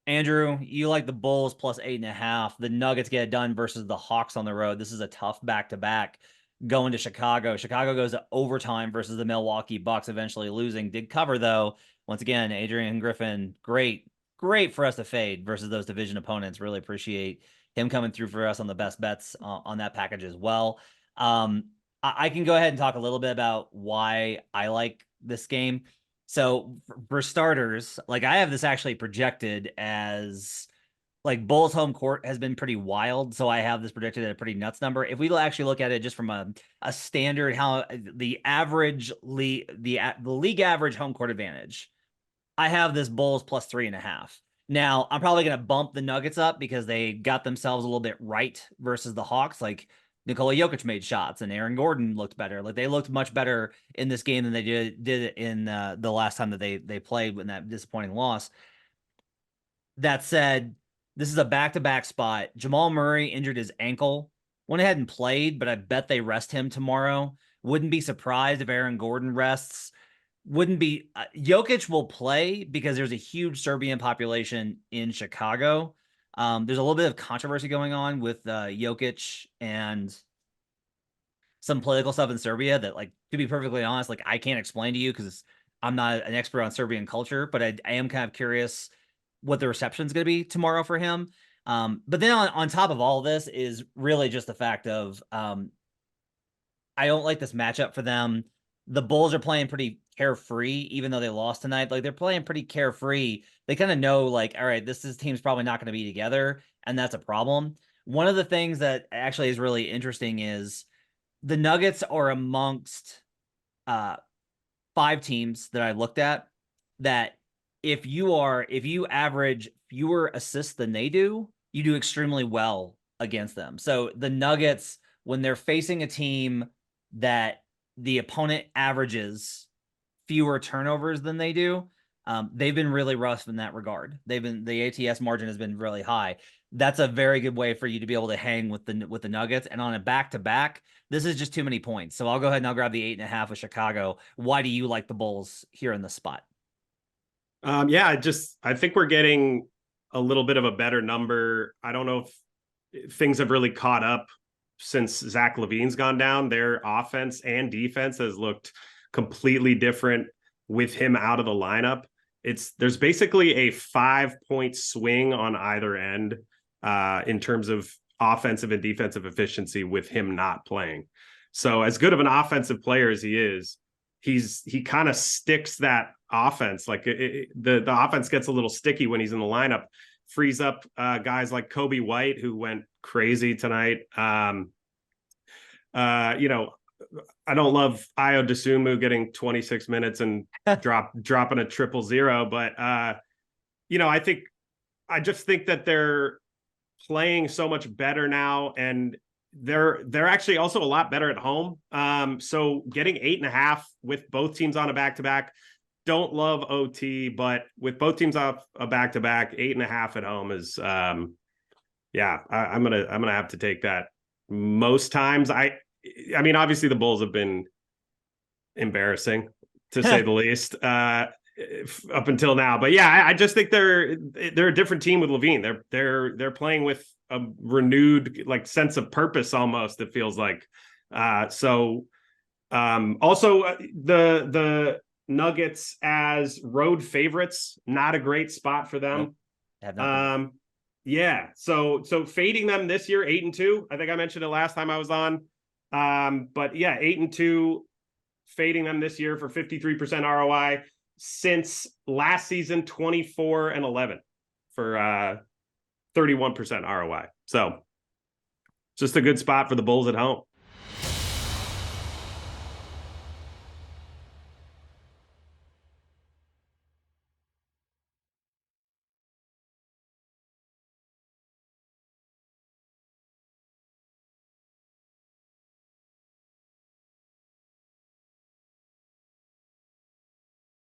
Andrew, you like the Bulls plus 8.5. The Nuggets get it done versus the Hawks on the road. This is a tough back-to-back going to Chicago. Chicago goes to overtime versus the Milwaukee Bucks, eventually losing. Did cover, though. Once again, Adrian Griffin, great for us to fade versus those division opponents. Really appreciate him coming through for us on the best bets on that package as well. I can go ahead and talk a little bit about why I like this game. So for starters, like I have this actually projected as like Bulls home court has been pretty wild. So I have this predicted at a pretty nuts number. If we actually look at it just from a standard, how the average the league average home court advantage, I have this Bulls plus 3.5. Now I'm probably going to bump the Nuggets up because they got themselves a little bit right versus the Hawks. Like Nikola Jokic made shots and Aaron Gordon looked better. Like they looked much better in this game than they did in the last time that they played in that disappointing loss. That said, this is a back-to-back spot. Jamal Murray injured his ankle. Went ahead and played, but I bet they rest him tomorrow. Wouldn't be surprised if Aaron Gordon rests. Wouldn't be Jokic will play because there's a huge Serbian population in Chicago. There's a little bit of controversy going on with Jokic and some political stuff in Serbia that, like, to be perfectly honest, like I can't explain to you because I'm not an expert on Serbian culture, but I am kind of curious what the reception is going to be tomorrow for him. But then on top of all of this is really just the fact of I don't like this matchup for them. The Bulls are playing pretty carefree, even though they lost tonight. Like they're playing pretty carefree. They kind of know, like, all right, this team's probably not going to be together, and that's a problem. One of the things that actually is really interesting is the Nuggets are amongst 5 teams that I looked at that if you average fewer assists than they do, you do extremely well against them. So the Nuggets, when they're facing a team that the opponent averages fewer turnovers than they do, they've been really rough in that regard. The ATS margin has been really high. That's a very good way for you to be able to hang with the Nuggets. And on a back-to-back, this is just too many points. So I'll go ahead and I'll grab the 8.5 with Chicago. Why do you like the Bulls here in the spot? Yeah, I think we're getting a little bit of a better number. I don't know if things have really caught up since Zach LaVine's gone down. Their offense and defense has looked completely different with him out of the lineup. There's basically a 5-point swing on either end in terms of offensive and defensive efficiency with him not playing. So as good of an offensive player as he is, he kind of sticks that offense. Like the offense gets a little sticky when he's in the lineup, frees up guys like Kobe White, who went crazy tonight. I don't love Ayo Dosunmu getting 26 minutes and dropping a 0-0, but I just think that they're playing so much better now, and they're actually also a lot better at home. So getting 8.5 with both teams on a back-to-back, don't love OT, but with both teams off a back-to-back, 8.5 at home is I'm gonna have to take that most times. I mean, obviously the Bulls have been embarrassing to say the least up until now, but yeah, I just think they're a different team with LaVine. They're playing with a renewed like sense of purpose almost, it feels like. Also the Nuggets as road favorites, not a great spot for them. Nope. Yeah, so fading them this year 8-2. I think I mentioned it last time I was on. But yeah, 8-2, fading them this year for 53% ROI. Since last season, 24-11 for 31% ROI. So just a good spot for the Bulls at home.